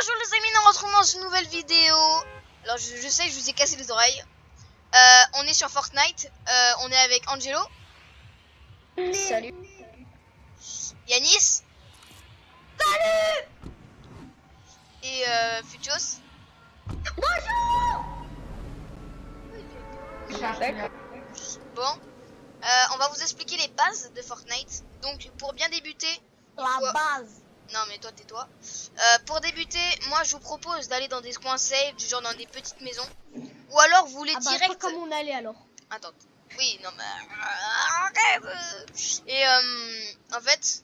Bonjour les amis, nous retrouvons dans une nouvelle vidéo. Alors je sais, je vous ai cassé les oreilles. On est sur Fortnite, on est avec Angelo. Salut. Yanis. Salut. Et Fuchos. D'accord. Bon, on va vous expliquer les bases de Fortnite. Donc pour bien débuter, La base. non mais toi tais-toi. Pour débuter, moi je vous propose d'aller dans des coins safe, du genre dans des petites maisons. Ou alors vous voulez direct... Comme on allait alors. Attends. Oui, non mais... Et en fait,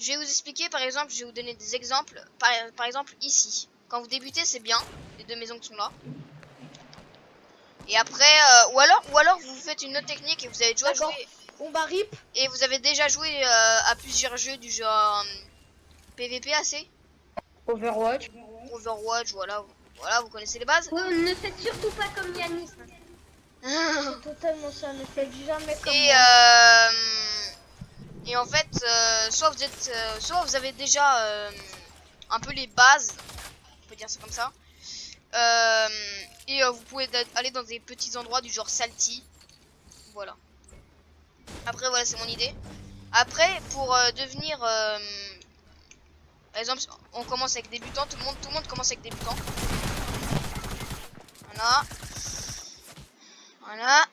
je vais vous expliquer, par exemple, je vais vous donner des exemples. Par exemple, ici. Quand vous débutez, c'est bien, les deux maisons qui sont là. Et après, ou alors vous faites une autre technique et vous avez déjà joué... On va rip. Et vous avez déjà joué à plusieurs jeux du genre PVP assez. Overwatch. Overwatch, voilà, vous connaissez les bases. Ouais, ne faites surtout pas comme Yanis. C'est totalement ça, ne faites jamais comme Et moi. et en fait, soit vous avez déjà un peu les bases, on peut dire ça comme ça. Et vous pouvez aller dans des petits endroits du genre Salty. Voilà. Après voilà, c'est mon idée. Après pour devenir par exemple, on commence avec débutant, tout le monde commence avec débutant. Voilà.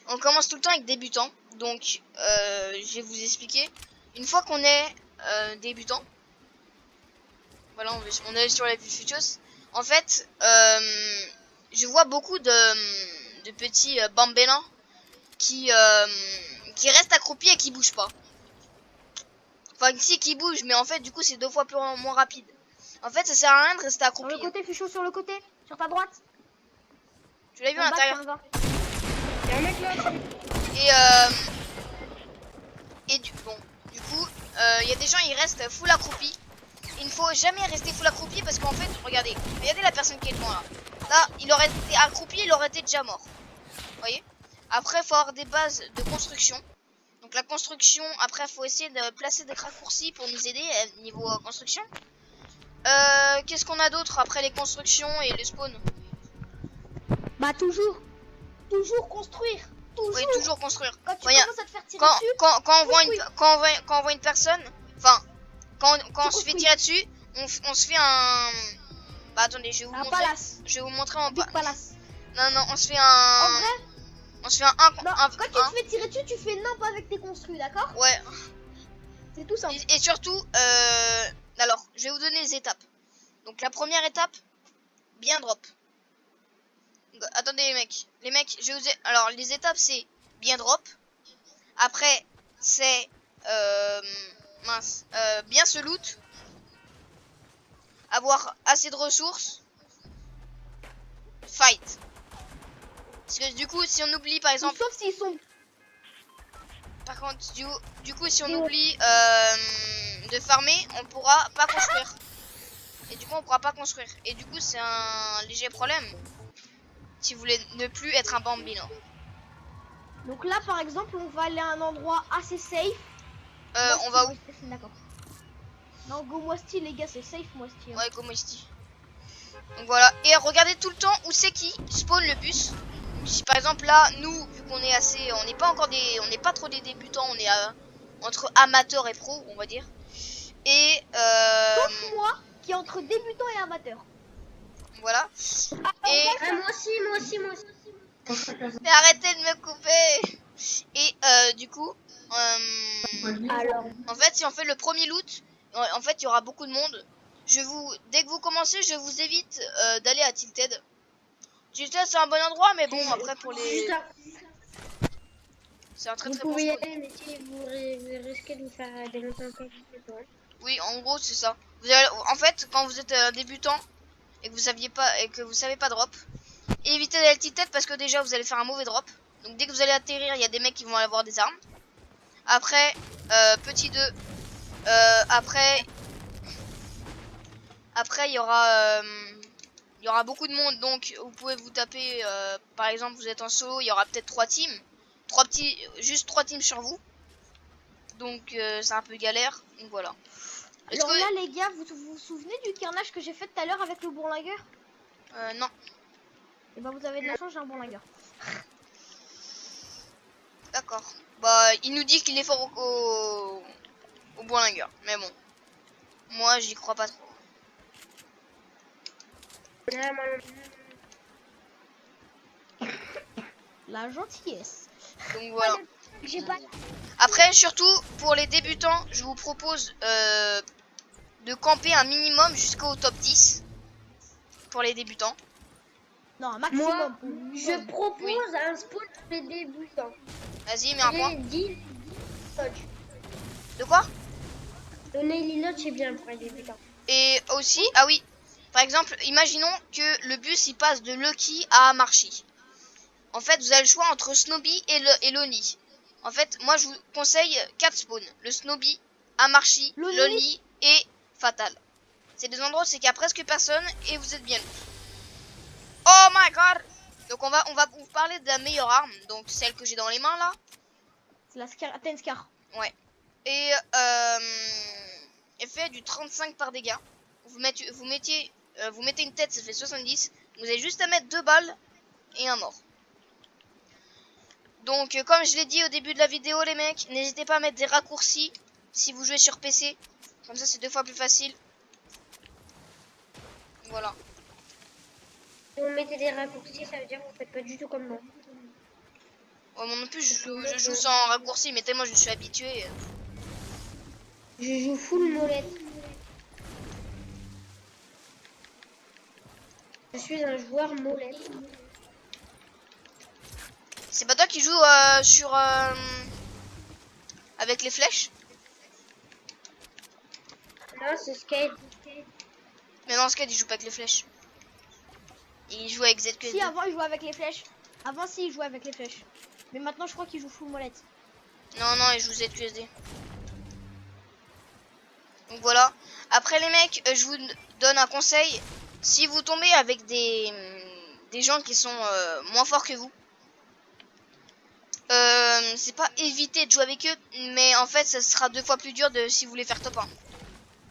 On commence tout le temps avec débutant. Donc je vais vous expliquer. Une fois qu'on est débutant, voilà, on est sur la vue Fuchos. En fait, je vois beaucoup de petits bambélins qui restent accroupis et qui bougent pas. Enfin, si, qui bougent, mais en fait, du coup, c'est 2 fois moins rapide. En fait, ça sert à rien de rester accroupi. Sur le côté, Fuchos, sur le côté. Sur ta droite. Tu l'as vu à l'intérieur. Il y a un mec là. Et du coup, il y a des gens, ils restent full accroupis. Il ne faut jamais rester full accroupi parce qu'en fait, regardez la personne qui est devant là. Là, il aurait été accroupi, il aurait été déjà mort. Vous voyez? Après, il faut avoir des bases de construction. Donc la construction, après, il faut essayer de placer des raccourcis pour nous aider niveau construction. Qu'est-ce qu'on a d'autre après les constructions et les spawns? Bah toujours construire. Toujours. Oui, toujours construire. Quand tu Ouais, commences à te faire tirer dessus. Quand on voit une personne, enfin, quand on se fait construis. tirer dessus, on se fait un... Bah attendez, je vais vous Un montrer. palace. Je vais vous montrer en Big palace. Non, on se fait En un... vrai, On se fait un non, quand tu te fais tirer dessus, tu fais nimp avec tes construits, d'accord? Ouais. C'est tout simple. Et surtout, alors, je vais vous donner les étapes. Donc la première étape, bien drop. Attendez les mecs, je vous ai... Alors les étapes c'est bien drop. Après c'est bien se loot. Avoir assez de ressources. Fight. Parce que du coup si on oublie par exemple... Sauf s'ils sont... Par contre du coup si on oublie de farmer, on pourra pas construire. Et du coup on pourra pas construire. Et du coup c'est un léger problème. Si vous voulez ne plus être un bambino. Donc là par exemple on va aller à un endroit assez safe. On va où? D'accord. Non, go Moisty les gars, c'est safe Moisty. Hein. Ouais, go Moisty. Donc voilà, et regardez tout le temps où c'est qui spawn le bus. Si par exemple là, nous, vu qu'on est assez, on n'est pas trop des débutants, on est entre amateurs et pros, on va dire. Et sauf moi qui est entre débutant et amateur. Voilà. Et Moi aussi. mais arrêtez de me couper. Et du coup, Alors, en fait, si on fait le premier loot, en fait, il y aura beaucoup de monde. Dès que vous commencez, je vous évite d'aller à Tilted. Tilted, c'est un bon endroit, mais bon, après pour les, c'est un très Vous très bon pouvez y spawn. aller, mais si vous risquez de vous faire démonter un peu. Oui, en gros, c'est ça. En fait, quand vous êtes débutant et que vous savez pas drop, évitez d'aller Tilted parce que déjà vous allez faire un mauvais drop. Donc dès que vous allez atterrir, il y a des mecs qui vont avoir des armes. Après, petit 2. Après, il y aura beaucoup de monde, donc vous pouvez vous taper. Par exemple, vous êtes en solo, il y aura peut-être 3 teams, juste 3 teams sur vous. Donc c'est un peu galère. Donc voilà. Est-ce Alors que... là, les gars, vous vous souvenez du carnage que j'ai fait tout à l'heure avec le bourlingueur? Non. Et bah, vous avez de la chance, j'ai un bourlingueur. D'accord. Bah, il nous dit qu'il est fort au bourlingueur. Mais bon. Moi, j'y crois pas trop. Ah, moi non. La gentillesse. Donc voilà. J'ai pas. Après, surtout, pour les débutants, je vous propose de camper un minimum jusqu'au top 10. Pour les débutants. Non, un Moi, maximum. je propose Oui. un spawn pour les débutants. Vas-y, mets un point. Les 10 lodge. De quoi? Donner les lodge, c'est bien pour les débutants. Et aussi, ah oui, par exemple, imaginons que le bus il passe de Lucky à Marchi. En fait, vous avez le choix entre Snowbee et Lonely. En fait, moi je vous conseille 4 spawns. Le Snowbee, Amarchi, Lonely. Lonely et Fatal. C'est des endroits où c'est qu'il y a presque personne et vous êtes bien. Oh my god! Donc on va vous parler de la meilleure arme, donc celle que j'ai dans les mains là. C'est la Scar, Athens Scar. Ouais. Et elle fait du 35 par dégâts. Vous mettez une tête, ça fait 70. Vous avez juste à mettre 2 balles et un mort. Donc comme je l'ai dit au début de la vidéo les mecs, n'hésitez pas à mettre des raccourcis si vous jouez sur PC. Comme ça c'est 2 fois plus facile. Voilà. Si vous mettez des raccourcis, ça veut dire que vous faites pas du tout comme moi. Ouais, moi non plus je joue sans raccourci, mais tellement je suis habitué. Je joue full molette. Je suis un joueur molette. C'est pas toi qui joues avec les flèches? Non, c'est Skate. Mais non, Skate il joue pas avec les flèches. Il joue avec ZQSD. Si, avant, il jouait avec les flèches. Avant, si, il jouait avec les flèches. Mais maintenant, je crois qu'il joue full molette. Non, non, il joue ZQSD. Donc voilà. Après les mecs, je vous donne un conseil. Si vous tombez avec des gens qui sont moins forts que vous, c'est pas éviter de jouer avec eux, mais en fait ça sera 2 fois plus dur de si vous voulez faire top 1.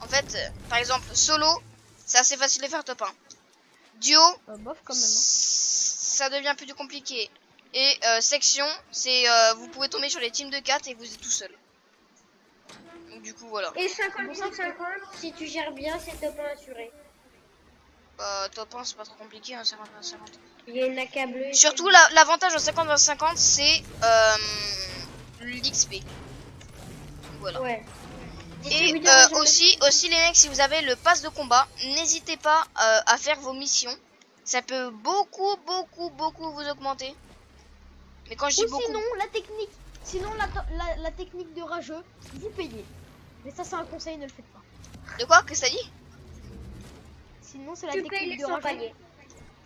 En fait, par exemple, solo, c'est assez facile de faire top 1. Duo, Bof, quand même. Hein. ça devient plus compliqué. Et section, c'est vous pouvez tomber sur les teams de 4 et vous êtes tout seul. Donc du coup voilà. Et 50-50, si tu gères bien, c'est top 1 assuré. Top 1 c'est pas trop compliqué, hein, 50-50. Il y a une AK bleue. Surtout l'avantage en 50-50 c'est l'XP. Voilà. Ouais. Et aussi les mecs, si vous avez le pass de combat, n'hésitez pas à faire vos missions. Ça peut beaucoup vous augmenter. Mais quand je dis Ou beaucoup... sinon, la technique de rageux, vous payez. Mais ça, c'est un conseil, ne le faites pas. De quoi? Qu'est-ce que t'as dit? Sinon, c'est la Tu payes technique les de 100 rageux. paliers.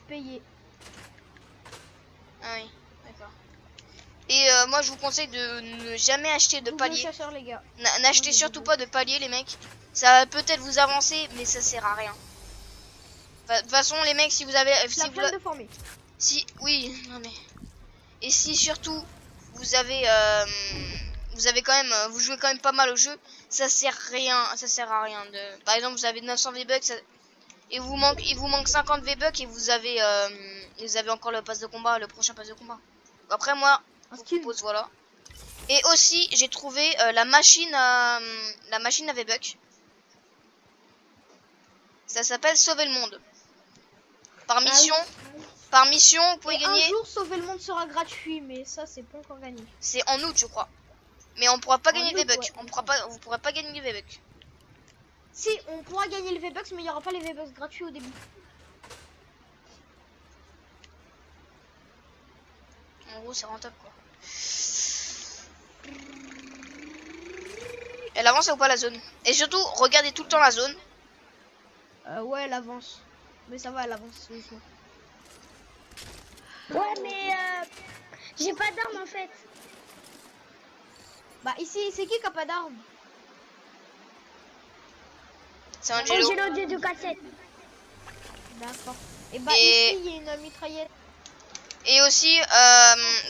Payez. Ah oui, d'accord. Et moi je vous conseille de ne jamais acheter de Double palier. chasseur, les gars. N'achetez surtout pas de palier les mecs. Ça va peut-être vous avancer mais ça sert à rien. De toute façon les mecs si vous avez... La flemme de former. Si, oui, non mais... Et si surtout vous avez quand même... vous jouez quand même pas mal au jeu, ça sert à rien de... Par exemple vous avez 900 V-Bucks et il vous manque 50 V-Bucks et vous avez encore le pass de combat, le prochain pass de combat. Donc après moi... Je vous propose, voilà. Et aussi, j'ai trouvé la machine à V-Bucks. Ça s'appelle Sauver le monde. Par mission, vous pouvez gagner. Un jour, Sauver le monde sera gratuit, mais ça, c'est pas encore gagné. C'est en août, je crois. Mais on pourra pas gagner de V-Bucks. Ouais. Vous pourrez pas gagner de V-Bucks. Si, on pourra gagner le V-Bucks, mais il n'y aura pas les V-Bucks gratuits au début. En gros, c'est rentable quoi. Elle avance ou pas la zone? Et surtout, regardez tout le temps la zone. Ouais, elle avance. Mais ça va, elle avance doucement. Ouais, mais j'ai pas d'arme en fait. Bah, ici, c'est qui a pas d'arme? C'est Angelo. Angelo de 247. D'accord. Et bah, Et- ici, il y a une mitraillette. Et aussi,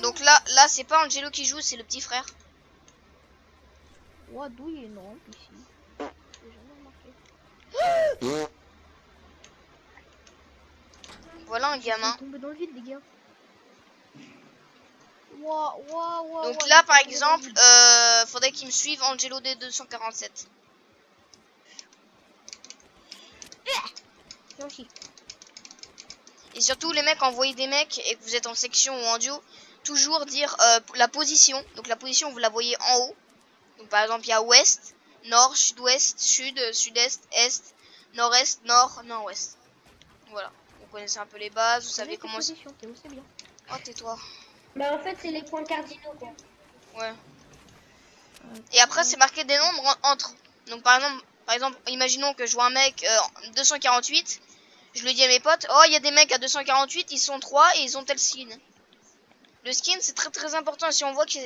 donc là c'est pas Angelo qui joue, c'est le petit frère. Ouais, d'où il y a une rampe ici? J'ai jamais remarqué. Voilà un gamin. Tomber dans le vide, les gars. Waouh, waouh, waouh. Donc là, par exemple, faudrait qu'il me suive Angelo D247. Viens aussi. Et surtout, les mecs, envoyez des mecs et que vous êtes en section ou en duo, toujours dire la position. Donc la position, vous la voyez en haut. Donc par exemple, il y a ouest, nord, sud-ouest, sud, sud-est, est, nord-est, nord, nord-ouest. Voilà. Vous connaissez un peu les bases, vous savez comment... C'est bien. Oh, tais-toi. Bah en fait, c'est les points cardinaux, quoi. Ouais. Et après, c'est marqué des nombres entre. Donc par exemple, imaginons que je vois un mec 248. Je le dis à mes potes, oh, il y a des mecs à 248, ils sont 3 et ils ont tel skin. Le skin, c'est très très important. Si on voit que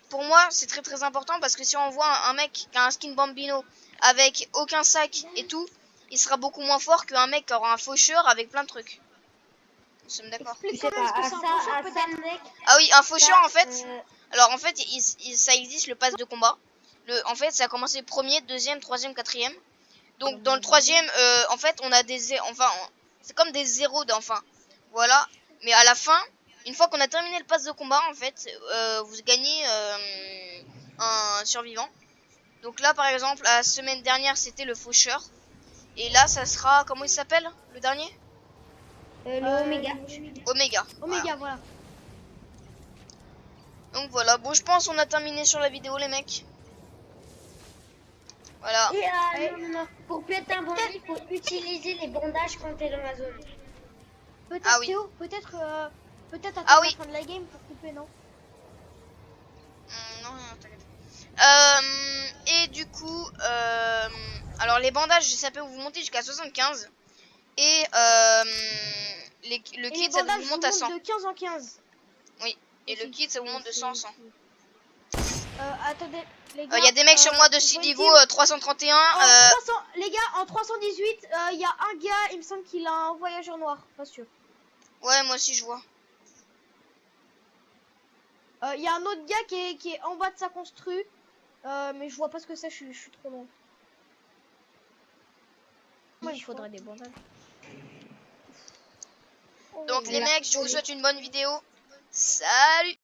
pour moi, c'est très très important parce que si on voit un mec qui a un skin Bambino avec aucun sac et tout, il sera beaucoup moins fort qu'un mec qui aura un faucheur avec plein de trucs. Nous sommes d'accord. Je Explique sais quand même ce pas, que à c'est un ça, faucheur, à ça, peut-être. mec. Ah oui, un faucheur Ça, en fait. Alors en fait, ça existe le pass de combat. En fait, ça a commencé premier, deuxième, troisième, quatrième. Donc dans le troisième, en fait, on a c'est comme des zéros d'enfin. Voilà. Mais à la fin, une fois qu'on a terminé le pass de combat, en fait, vous gagnez un survivant. Donc là, par exemple, la semaine dernière, c'était le faucheur. Et là, ça sera, comment il s'appelle, le dernier? Le Oméga. Oméga. Oméga, voilà. Donc voilà, bon, je pense qu'on a terminé sur la vidéo, les mecs. Voilà. Et non. Pour plus être un bandit, il faut utiliser les bandages quand t'es dans la zone. Peut-être, Ah oui. Théo, peut-être attendre Ah oui. la fin de la game pour couper, non? Non, t'inquiète. Et du coup, alors les bandages, ça peut vous monter jusqu'à 75. Et le Et kit, les ça bandages vous monte à 100. de 15 en 15. Oui. Et le kit, ça vous monte de 100 en 100. Attendez, les gars. Il y a des mecs sur moi de je 6 vois une niveau team. 331. En 300, les gars, en 318, il y a un gars, il me semble qu'il a un voyageur noir, pas sûr. Ouais, moi aussi je vois. Il y a un autre gars qui est en bas de sa constru, mais je vois pas ce que c'est, je suis trop loin. Moi, il faudrait des bandages. Donc les Voilà. mecs, je vous souhaite une bonne vidéo. Salut!